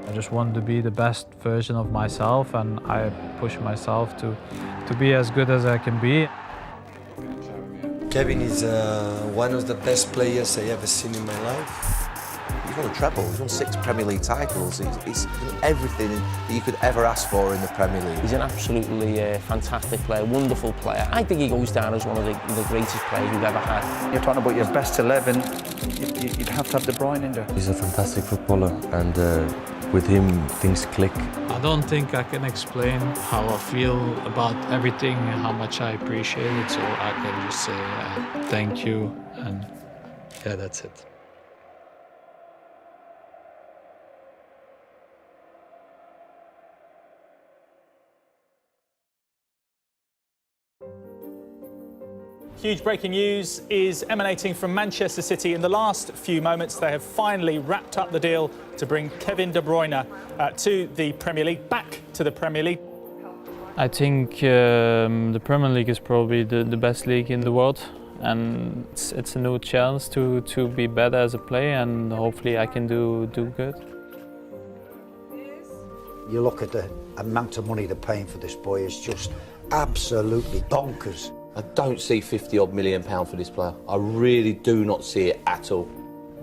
I just want to be the best version of myself, and I push myself to be as good as I can be. Kevin is one of the best players I ever seen in my life. He's won a treble, he's won 6 Premier League titles, he's done everything that you could ever ask for in the Premier League. He's an absolutely fantastic player, wonderful player. I think he goes down as one of the greatest players we've ever had. You're talking about your best 11, you'd have to have Bruyne in there. He's a fantastic footballer, and with him things click. I don't think I can explain how I feel about everything and how much I appreciate it, so I can just say thank you, and yeah, that's it. Huge breaking news is emanating from Manchester City. In the last few moments, they have finally wrapped up the deal to bring Kevin De Bruyne to the Premier League, back to the Premier League. I think the Premier League is probably the best league in the world, and it's a new chance to be better as a player, and hopefully I can do good. You look at the amount of money they're paying for this boy, it's just absolutely bonkers. I don't see £50-odd million for this player. I really do not see it at all.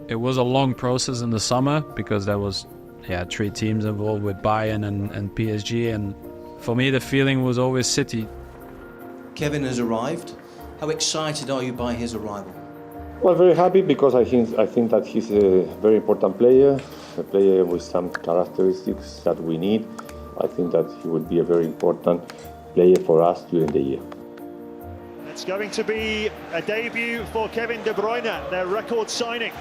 It was a long process in the summer because there was 3 teams involved with Bayern and PSG, and for me the feeling was always City. Kevin has arrived. How excited are you by his arrival? Well, very happy because I think that he's a very important player, a player with some characteristics that we need. I think that he will be a very important player for us during the year. It's going to be a debut for Kevin De Bruyne, their record signing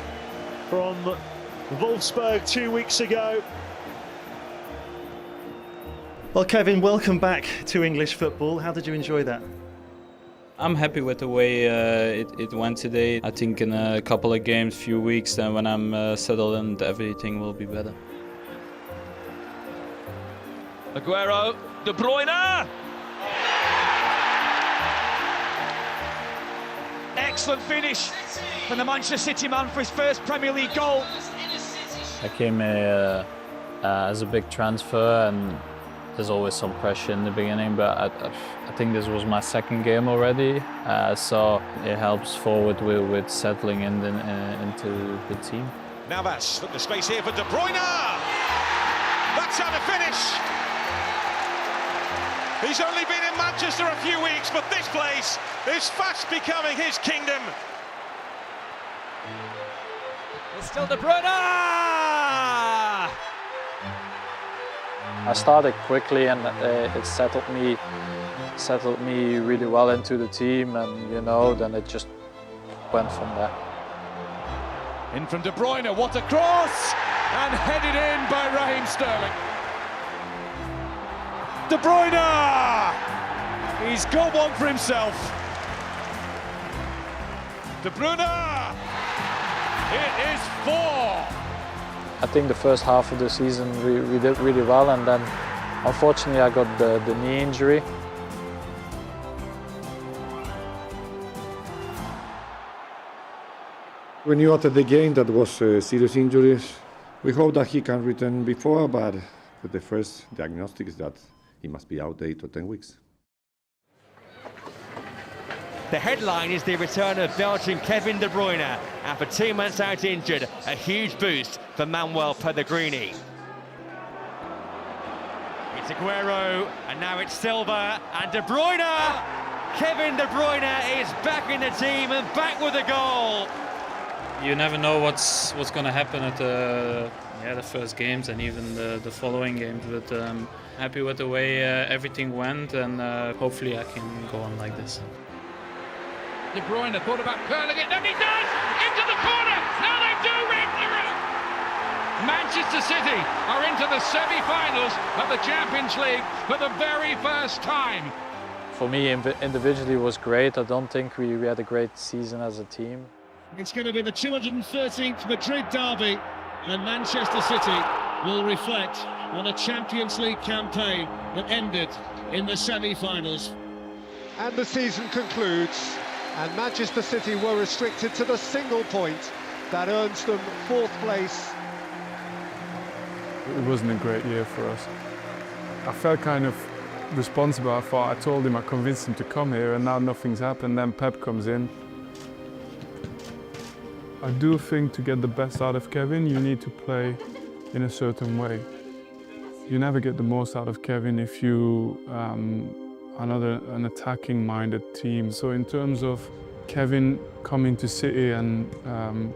from Wolfsburg 2 weeks ago. Well, Kevin, welcome back to English football. How did you enjoy that? I'm happy with the way it went today. I think in a couple of games, few weeks, and when I'm settled in, everything will be better. Aguero, De Bruyne! Excellent finish from the Manchester City man for his first Premier League goal. I came here as a big transfer, and there's always some pressure in the beginning, but I think this was my second game already, so it helps forward with settling into the team. Navas, look, the space here for De Bruyne! That's how to finish! He's only been in Manchester a few weeks, but this place is fast becoming his kingdom. It's still De Bruyne! I started quickly, and it settled me really well into the team, and then it just went from there. In from De Bruyne, what a cross! And headed in by Raheem Sterling. De Bruyne! He's got one for himself. De Bruyne! It is 4! I think the first half of the season we did really well, and then unfortunately I got the knee injury. We knew after the game that was serious injuries. We hope that he can return before, but with the first diagnostic is that he must be out 8 or 10 weeks. The headline is the return of Belgian Kevin De Bruyne after 2 months out injured. A huge boost for Manuel Pellegrini. It's Aguero, and now it's Silva, and De Bruyne! Kevin De Bruyne is back in the team and back with a goal. You never know what's going to happen at the first games and even the following games, but happy with the way everything went, and hopefully I can go on like this. De Bruyne thought about curling it, and he does! Into the corner! Now they do ring through! Manchester City are into the semi-finals of the Champions League for the very first time. For me, individually, it was great. I don't think we had a great season as a team. It's going to be the 213th Madrid derby, and Manchester City will reflect on a Champions League campaign that ended in the semi-finals. And the season concludes, and Manchester City were restricted to the single point that earns them 4th place It wasn't a great year for us. I felt kind of responsible. I thought I told him, I convinced him to come here, and now nothing's happened. Then Pep comes in. I do think to get the best out of Kevin, you need to play in a certain way. You never get the most out of Kevin if you are not an attacking-minded team. So in terms of Kevin coming to City and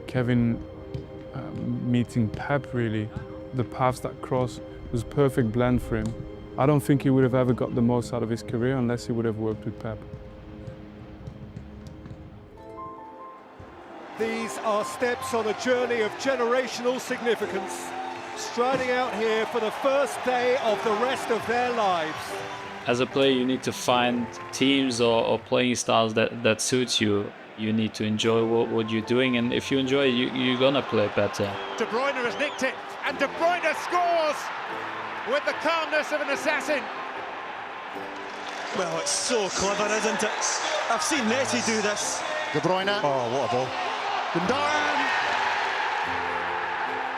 Kevin meeting Pep, really, the paths that cross was a perfect blend for him. I don't think he would have ever got the most out of his career unless he would have worked with Pep. These are steps on a journey of generational significance, striding out here for the first day of the rest of their lives. As a player, you need to find teams or playing styles that suits you. You need to enjoy what you're doing, and if you enjoy it, you're gonna play better. De Bruyne has nicked it, and De Bruyne scores with the calmness of an assassin. Well, it's so clever, isn't it? I've seen Messi do this. De Bruyne. Oh, what a ball. Gundogan.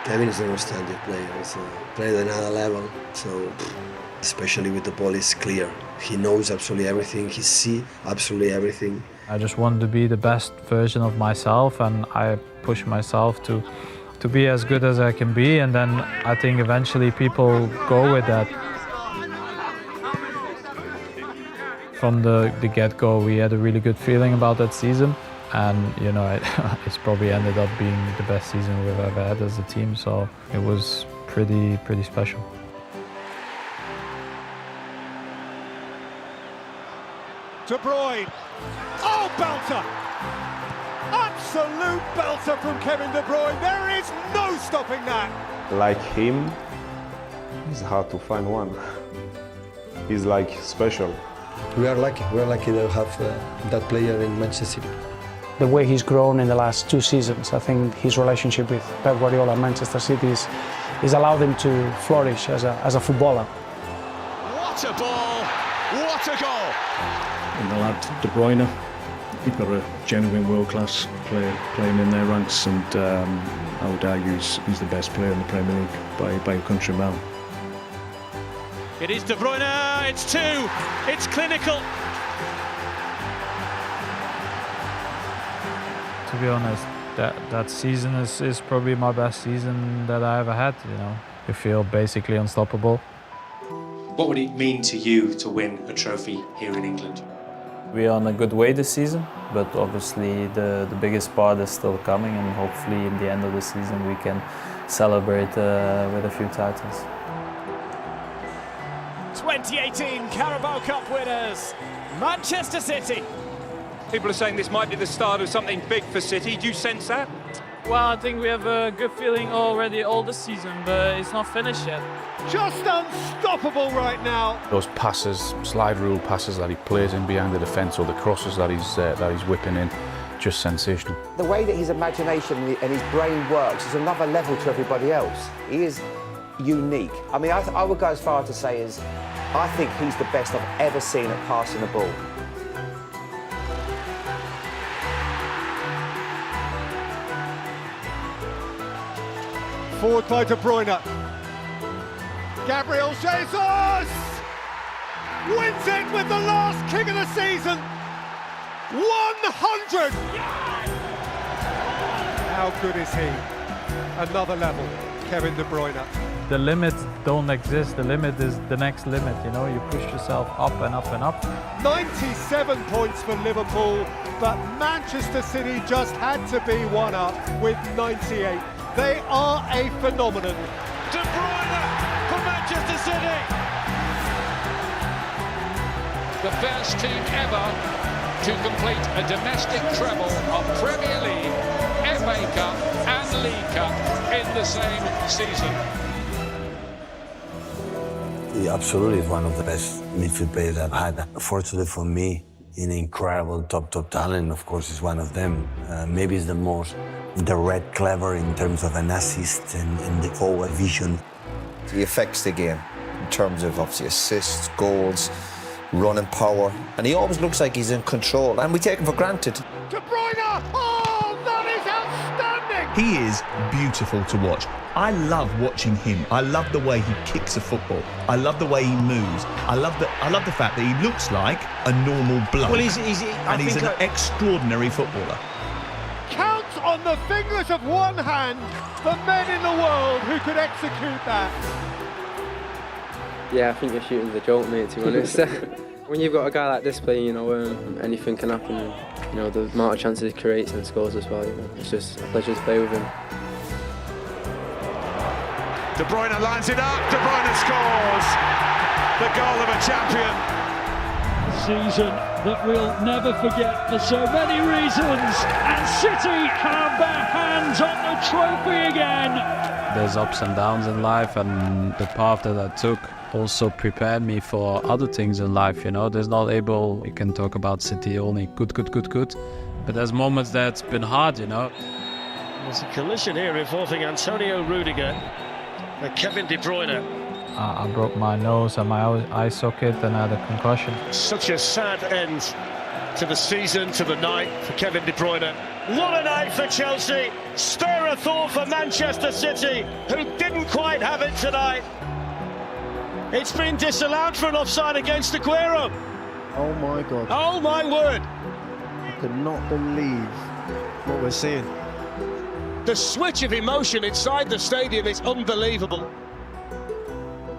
Kevin is an outstanding player. He's played at another level. So, especially with the ball, is clear. He knows absolutely everything. He sees absolutely everything. I just wanted to be the best version of myself, and I push myself to be as good as I can be, and then I think eventually people go with that. From the get-go, we had a really good feeling about that season, and you know, it's probably ended up being the best season we've ever had as a team, so it was pretty special. De Bruyne. Oh, belter! Absolute belter from Kevin De Bruyne. There is no stopping that. Like him, it's hard to find one. He's like special. We are lucky to have that player in Manchester City. The way he's grown in the last 2 seasons, I think his relationship with Pep Guardiola and Manchester City is allowed him to flourish as a footballer. What a ball! What a goal! And the lad De Bruyne, you've got a genuine world-class player playing in their ranks, and I would argue he's the best player in the Premier League by a country mile. It is De Bruyne, it's 2, it's clinical. To be honest, that season is probably my best season that I ever had, you know. You feel basically unstoppable. What would it mean to you to win a trophy here in England? We are on a good way this season, but obviously the biggest part is still coming, and hopefully in the end of the season we can celebrate with a few titles. 2018 Carabao Cup winners, Manchester City. People are saying this might be the start of something big for City. Do you sense that? Well, I think we have a good feeling already all the season, but it's not finished yet. Just unstoppable right now. Those passes, slide rule passes that he plays in behind the defence, or the crosses that he's whipping in, just sensational. The way that his imagination and his brain works is another level to everybody else. He is unique. I mean, I would go as far to say is, I think he's the best I've ever seen at passing the ball. Forward by De Bruyne. Gabriel Jesus wins it with the last kick of the season. 100! How good is he? Another level, Kevin De Bruyne. The limits don't exist, the limit is the next limit, you know, you push yourself up and up and up. 97 points for Liverpool, but Manchester City just had to be one up with 98. They are a phenomenon. De Bruyne for Manchester City. The first team ever to complete a domestic treble of Premier League, FA Cup and League Cup in the same season. He absolutely is one of the best midfield players I've had. Fortunately for me, an incredible top talent, of course, is one of them. Maybe he's the most direct, clever in terms of an assist and the forward vision. He affects the game in terms of obviously assists, goals, running power, and he always looks like he's in control, and we take him for granted. De Bruyne! Oh, that is outstanding! He is beautiful to watch. I love watching him. I love the way he kicks a football. I love the way he moves. I love the fact that he looks like a normal bloke. Well, he's an extraordinary footballer. Count on the fingers of one hand the men in the world who could execute that. Yeah, I think your shooting's a joke, mate, to be honest. When you've got a guy like this playing, you know, anything can happen. You know, the amount of chances he creates and scores as well, you know, it's just a pleasure to play with him. De Bruyne lines it up, De Bruyne scores! The goal of a champion. Season that we'll never forget for so many reasons, and City have their hands on the trophy again. There's ups and downs in life, and the path that I took also prepared me for other things in life, you know. There's not able, you can talk about City only good, but there's moments that's been hard, you know. There's a collision here involving Antonio Rudiger and Kevin De Bruyne. I broke my nose and my eye socket and I had a concussion. Such a sad end to the season, to the night for Kevin De Bruyne. What a night for Chelsea. Spare a thought for Manchester City, who didn't quite have it tonight. It's been disallowed for an offside against Aguero. Oh my God. Oh my word. I cannot believe what we're seeing. The switch of emotion inside the stadium is unbelievable.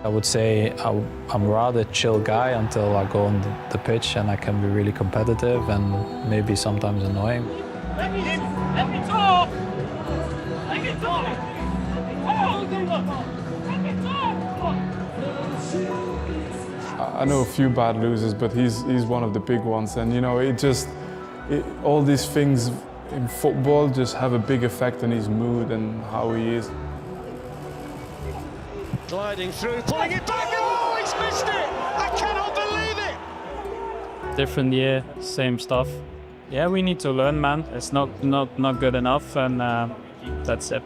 I would say I'm a rather chill guy until I go on the pitch, and I can be really competitive and maybe sometimes annoying. Let me talk! Let me talk! I know a few bad losers, but he's one of the big ones. And you know, all these things in football just have a big effect on his mood and how he is. Gliding through, pulling it back. Oh, he's missed it! I cannot believe it! Different year, same stuff. Yeah, we need to learn, man. It's not good enough, and that's it.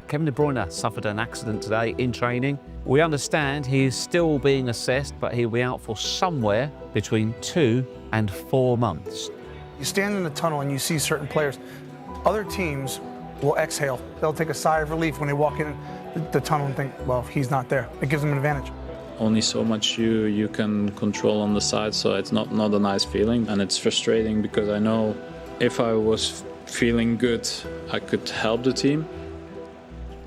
Kevin De Bruyne suffered an accident today in training. We understand he is still being assessed, but he'll be out for somewhere between 2 and 4 months. You stand in the tunnel and you see certain players. Other teams will exhale. They'll take a sigh of relief when they walk in the tunnel and think, well, he's not there. It gives them an advantage. Only so much you can control on the side, so it's not a nice feeling, and it's frustrating because I know if I was feeling good, I could help the team.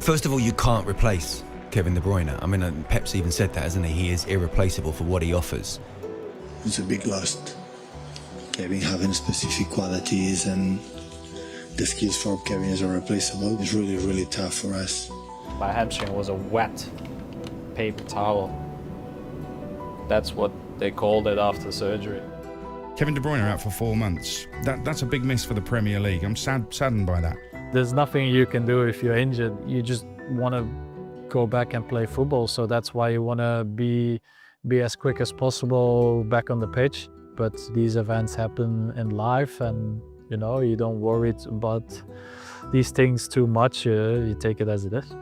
First of all, you can't replace Kevin De Bruyne. I mean, Pep's even said that, hasn't he? He is irreplaceable for what he offers. It's a big loss. Kevin having specific qualities and the skills for Kevin is irreplaceable. It's really, really tough for us. My hamstring was a wet paper towel. That's what they called it after surgery. Kevin De Bruyne out for 4 months. That's a big miss for the Premier League. I'm saddened by that. There's nothing you can do if you're injured. You just want to go back and play football. So that's why you want to be as quick as possible back on the pitch. But these events happen in life, and you know, you don't worry about these things too much. You take it as it is.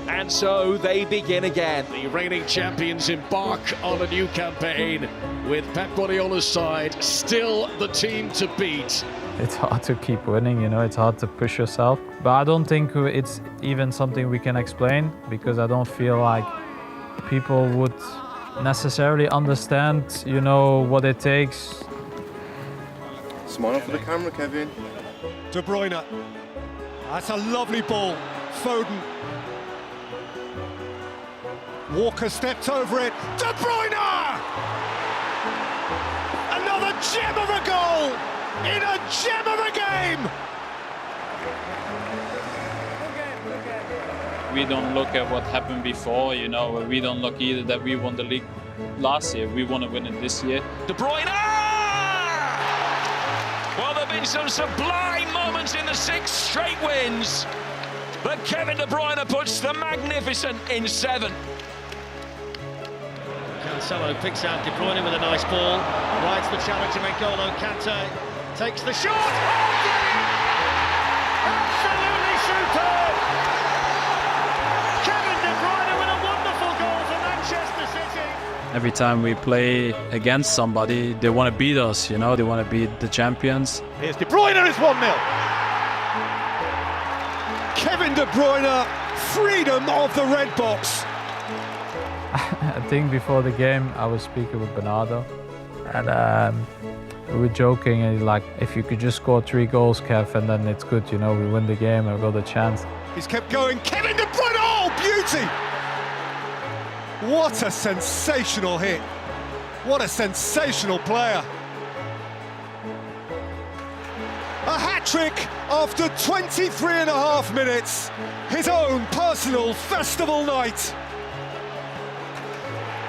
And so they begin again. The reigning champions embark on a new campaign with Pep Guardiola's side still the team to beat. It's hard to keep winning, you know, it's hard to push yourself. But I don't think it's even something we can explain, because I don't feel like people would necessarily understand, you know, what it takes. Smile for the camera, Kevin. De Bruyne. That's a lovely ball. Foden. Walker stepped over it. De Bruyne! Another gem of a goal in a gem of a game! We don't look at what happened before, you know, we don't look either that we won the league last year. We want to win it this year. De Bruyne! Well, there have been some sublime moments in the 6 straight wins, but Kevin De Bruyne puts the magnificent in 7. Cancelo picks out De Bruyne with a nice ball. Rides the challenge to N'Golo Kante. Takes the shot. Oh, absolutely superb! Kevin De Bruyne with a wonderful goal for Manchester City. every time we play against somebody, they want to beat us, you know, they want to beat the champions. Here's De Bruyne, it's 1-0. Kevin De Bruyne, freedom of the red box. I think before the game I was speaking with Bernardo and we were joking and he's like, if you could just score 3 goals, Kev, and then it's good, you know, we win the game and we've got a chance. He's kept going, Kevin De Bruyne, oh, beauty! What a sensational hit. What a sensational player. A hat-trick after 23 and a half minutes. His own personal festival night.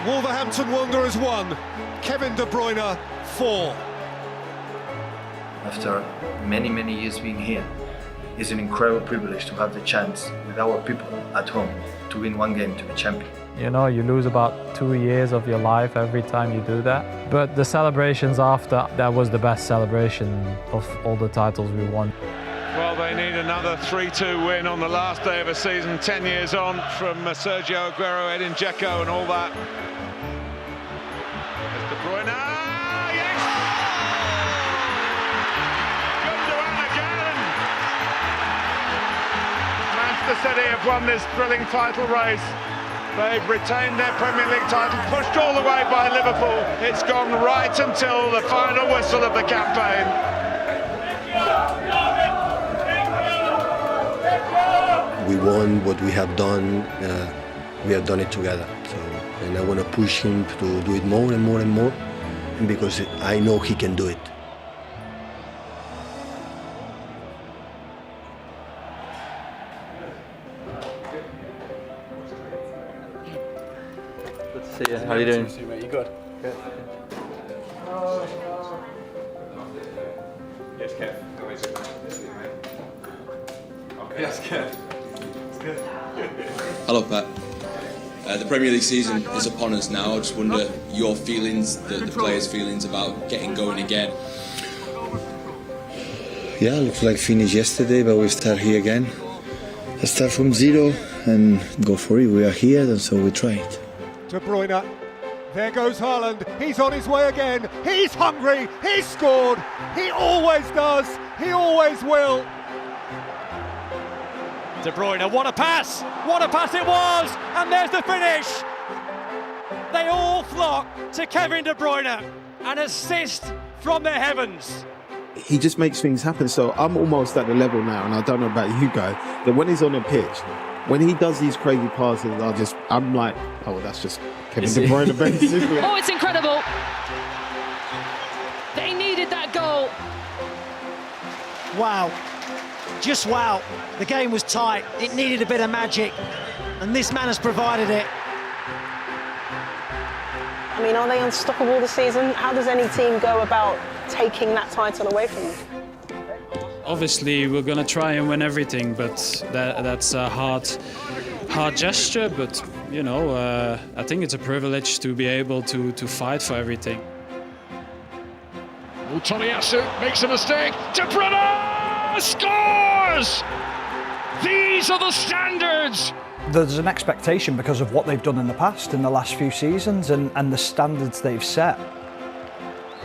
Wolverhampton Wanderers 1, Kevin De Bruyne 4. After many, many years being here, it's an incredible privilege to have the chance with our people at home to win 1 game to be champion. You know, you lose about 2 years of your life every time you do that. But the celebrations after, that was the best celebration of all the titles we won. Well, they need another 3-2 win on the last day of a season, 10 years on from Sergio Aguero, Edin Dzeko and all that. There's De Bruyne. Yes! Gundogan again! Manchester City have won this thrilling title race. They've retained their Premier League title, pushed all the way by Liverpool. It's gone right until the final whistle of the campaign. We won what we have done it together. So, and I want to push him to do it more and more and more, because I know he can do it. Good to see you. How are you doing? Good to see you, mate. You good? Good. Yes, Kev. Okay. Yes, Kev. It's good. Hello, Pat. The Premier League season is upon us now. I just wonder your feelings, the players' feelings about getting going again. Yeah, looks like finished yesterday, but we start here again. Let's start from zero and go for it. We are here, and so we try it. De Bruyne, there goes Haaland, he's on his way again, he's hungry, he's scored, he always does, he always will. De Bruyne, what a pass it was, and there's the finish. They all flock to Kevin De Bruyne, an assist from the heavens. He just makes things happen, so I'm almost at the level now, and I don't know about you guys, that when he's on the pitch, when he does these crazy passes, I'm like, oh, that's just Kevin De Bruyne, basically. Oh, it's incredible. They needed that goal. Wow. Just wow. The game was tight. It needed a bit of magic, and this man has provided it. I mean, are they unstoppable this season? How does any team go about taking that title away from them? Obviously, we're going to try and win everything, but that's a hard gesture. But, you know, I think it's a privilege to be able to fight for everything. Tomiyasu makes a mistake. De Bruyne scores! These are the standards. There's an expectation because of what they've done in the past, in the last few seasons, and the standards they've set.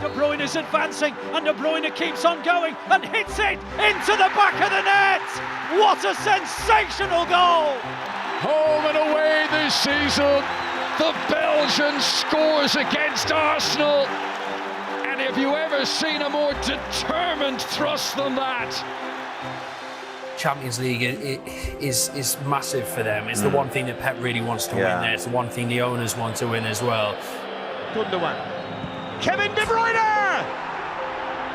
De Bruyne is advancing, and De Bruyne keeps on going and hits it into the back of the net. What a sensational goal! Home and away this season, the Belgian scores against Arsenal. And have you ever seen a more determined thrust than that? Champions League is massive for them. It's the one thing that Pep really wants to win there. It's the one thing the owners want to win as well. Gundogan. Kevin De Bruyne!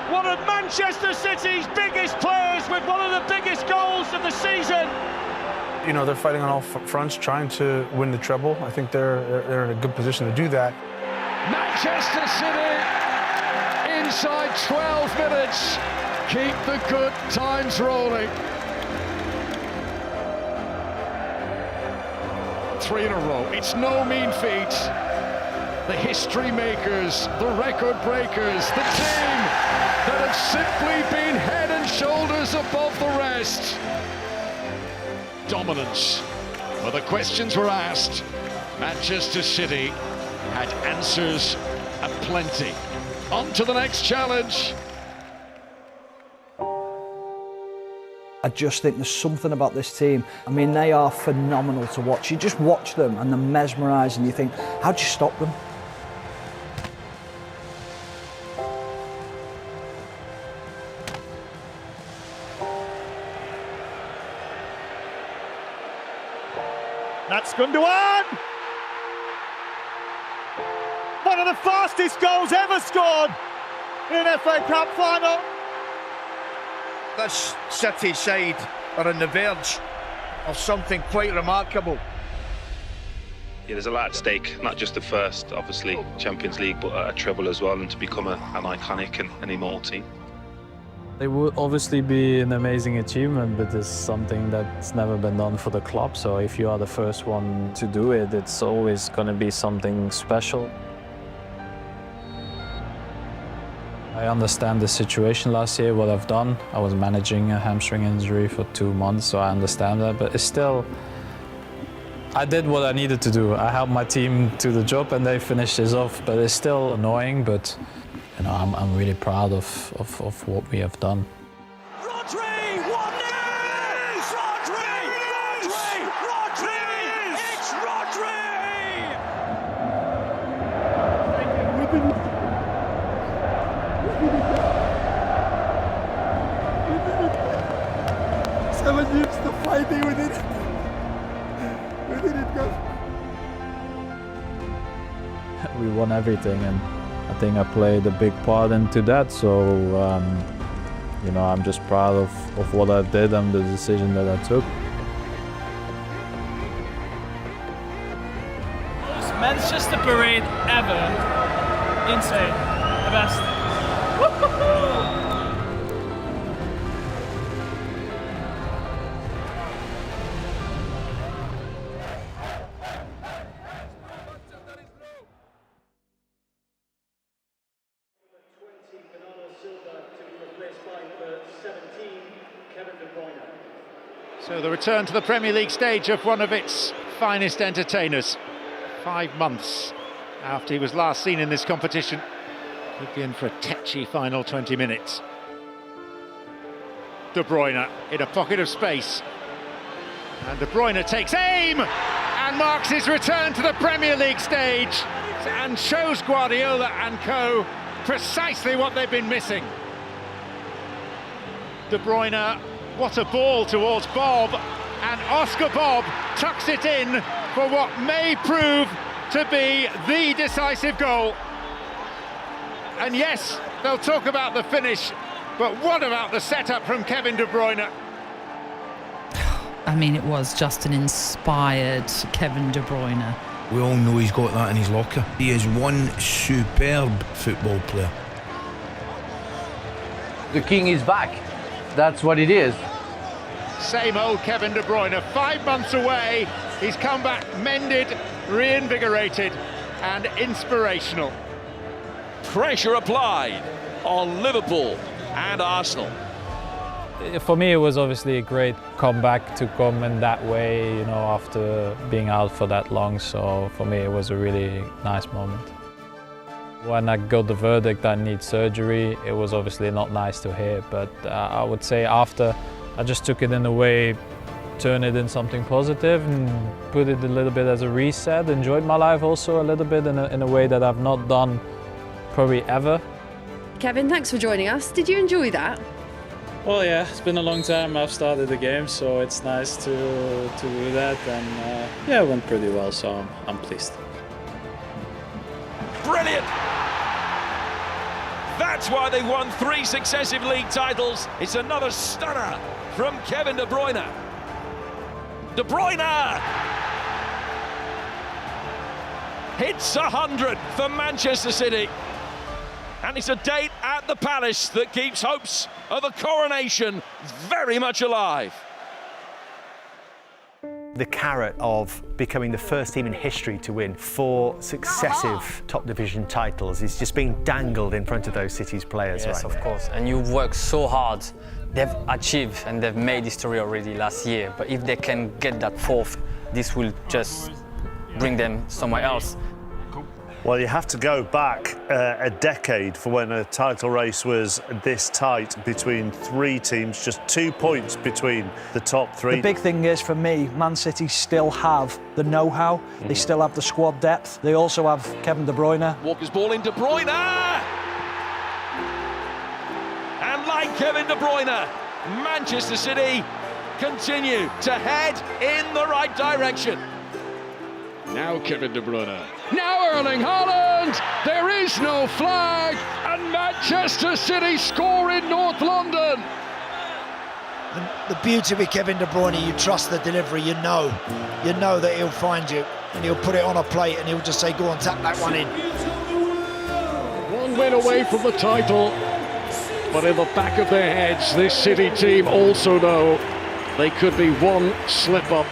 One of Manchester City's biggest players with one of the biggest goals of the season. You know, they're fighting on all fronts, trying to win the treble. I think they're in a good position to do that. Manchester City, inside 12 minutes, keep the good times rolling. 3 in a row. It's no mean feat. The history makers, the record breakers, the team that have simply been head and shoulders above the rest. Dominance. Well, the questions were asked. Manchester City had answers aplenty. On to the next challenge. I just think there's something about this team. I mean, they are phenomenal to watch. You just watch them and they're mesmerising. You think, how'd you stop them? That's Gundogan! One of the fastest goals ever scored in an FA Cup final. This City side are on the verge of something quite remarkable. Yeah, there's a lot at stake, not just the first, obviously, Champions League, but a treble as well, and to become an iconic and an immortal team. It would obviously be an amazing achievement, but it's something that's never been done for the club. So if you are the first one to do it, it's always going to be something special. I understand the situation last year, what I've done. I was managing a hamstring injury for 2 months, so I understand that. But it's still, I did what I needed to do. I helped my team to the job and they finished this off. But it's still annoying, but you know, I'm really proud of what we have done. The fighting within it. We won everything, and I think I played a big part into that. So, you know, I'm just proud of what I did and the decision that I took. Most Manchester parade ever. Insane. The best. So the return to the Premier League stage of one of its finest entertainers. 5 months after he was last seen in this competition. Could be in for a tetchy final 20 minutes. De Bruyne in a pocket of space. And De Bruyne takes aim and marks his return to the Premier League stage and shows Guardiola and co precisely what they've been missing. De Bruyne, what a ball towards Bob, and Oscar Bob tucks it in for what may prove to be the decisive goal. And yes, they'll talk about the finish, but what about the setup from Kevin De Bruyne? I mean, it was just an inspired Kevin De Bruyne. We all know he's got that in his locker. He is one superb football player. The king is back. That's what it is. Same old Kevin De Bruyne, 5 months away. He's come back mended, reinvigorated and inspirational. Pressure applied on Liverpool and Arsenal. For me, it was obviously a great comeback to come in that way, you know, after being out for that long. So for me, it was a really nice moment. When I got the verdict I need surgery, it was obviously not nice to hear, but I would say after, I just took it in a way, turn it in something positive and put it a little bit as a reset, enjoyed my life also a little bit in a way that I've not done probably ever. Kevin, thanks for joining us. Did you enjoy that? Well, yeah, it's been a long time I've started the game, so it's nice to do that, and yeah, it went pretty well, so I'm pleased. Brilliant! That's why they won 3 successive league titles. It's another stunner from Kevin De Bruyne. De Bruyne hits 100 for Manchester City. And it's a date at the Palace that keeps hopes of a coronation very much alive. The carrot of becoming the first team in history to win 4 successive top division titles is just being dangled in front of those City's players right now. Yes, of course. And you've worked so hard. They've achieved and they've made history already last year. But if they can get that 4th, this will just bring them somewhere else. Well, you have to go back a decade for when a title race was this tight between 3 teams, just 2 points between the top 3. The big thing is, for me, Man City still have the know-how. They still have the squad depth. They also have Kevin De Bruyne. Walker's ball in De Bruyne! And like Kevin De Bruyne, Manchester City continue to head in the right direction. Now Kevin De Bruyne. Now Erling Haaland. There is no flag, and Manchester City score in North London. And the beauty with Kevin De Bruyne, you trust the delivery. You know that he'll find you, and he'll put it on a plate, and he'll just say, "Go on, tap that one in." 1 win away from the title, but in the back of their heads, this City team also know they could be 1 slip up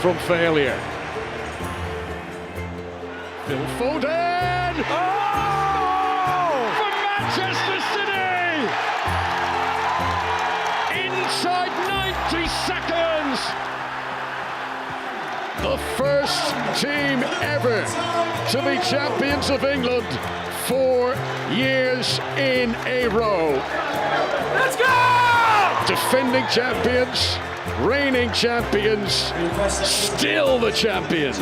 from failure. Phil Foden! Oh! For Manchester City! Inside 90 seconds! The first team ever to be champions of England 4 years in a row. Let's go! Defending champions, reigning champions, still the champions.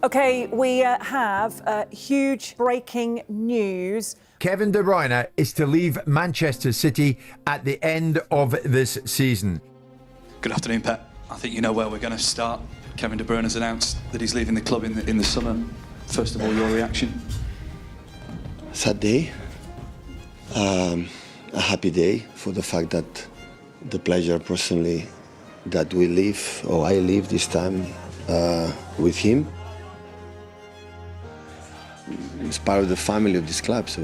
OK, we have huge breaking news. Kevin De Bruyne is to leave Manchester City at the end of this season. Good afternoon, Pep. I think you know where we're going to start. Kevin De Bruyne has announced that he's leaving the club in the summer. First of all, your reaction? Sad day. A happy day for the fact that the pleasure personally that we live, or I live this time with him. It's part of the family of this club, so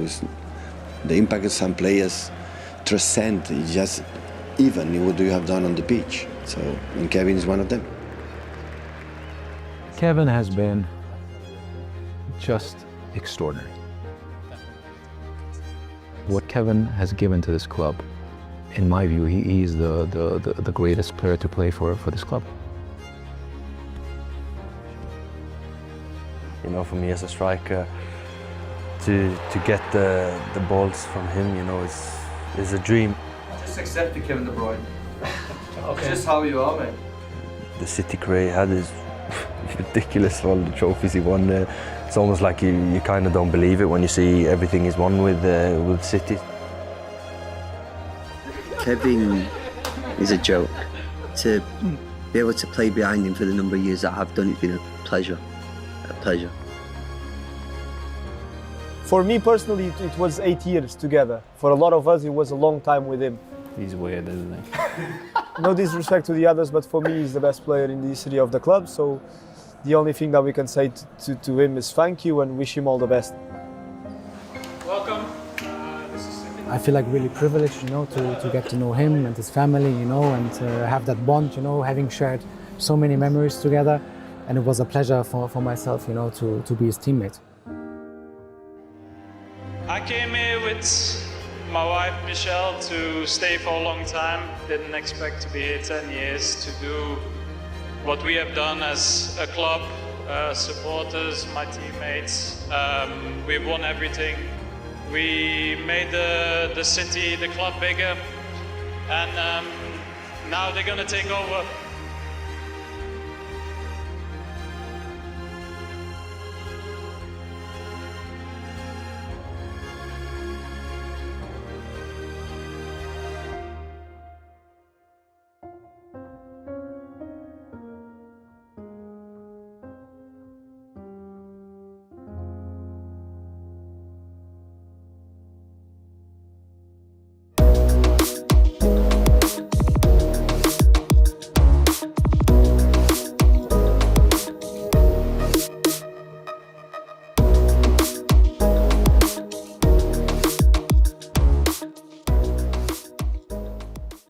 the impact of some players transcend just even what do you have done on the pitch. So, and Kevin is one of them. Kevin has been just extraordinary. What Kevin has given to this club, in my view, he is the greatest player to play for this club. You know, for me as a striker, to get the balls from him, you know, is a dream. Just accept it, Kevin De Bruyne. Okay. It's just how you are, man. The City career he had is ridiculous, all the trophies he won there. It's almost like you kind of don't believe it when you see everything he's won with City. Kevin is a joke. To be able to play behind him for the number of years that I have done, it's been a pleasure. A pleasure. For me personally, it was 8 years together. For a lot of us, it was a long time with him. He's weird, isn't he? No disrespect to the others, but for me, he's the best player in the history of the club. So the only thing that we can say to him is thank you and wish him all the best. Welcome. I feel like really privileged, you know, to get to know him and his family, you know, and have that bond, you know, having shared so many memories together. And it was a pleasure for myself, you know, to be his teammate. I came here with my wife Michelle to stay for a long time. Didn't expect to be here 10 years to do what we have done as a club, supporters, my teammates. We've won everything. We made the city, the club bigger, and now they're going to take over.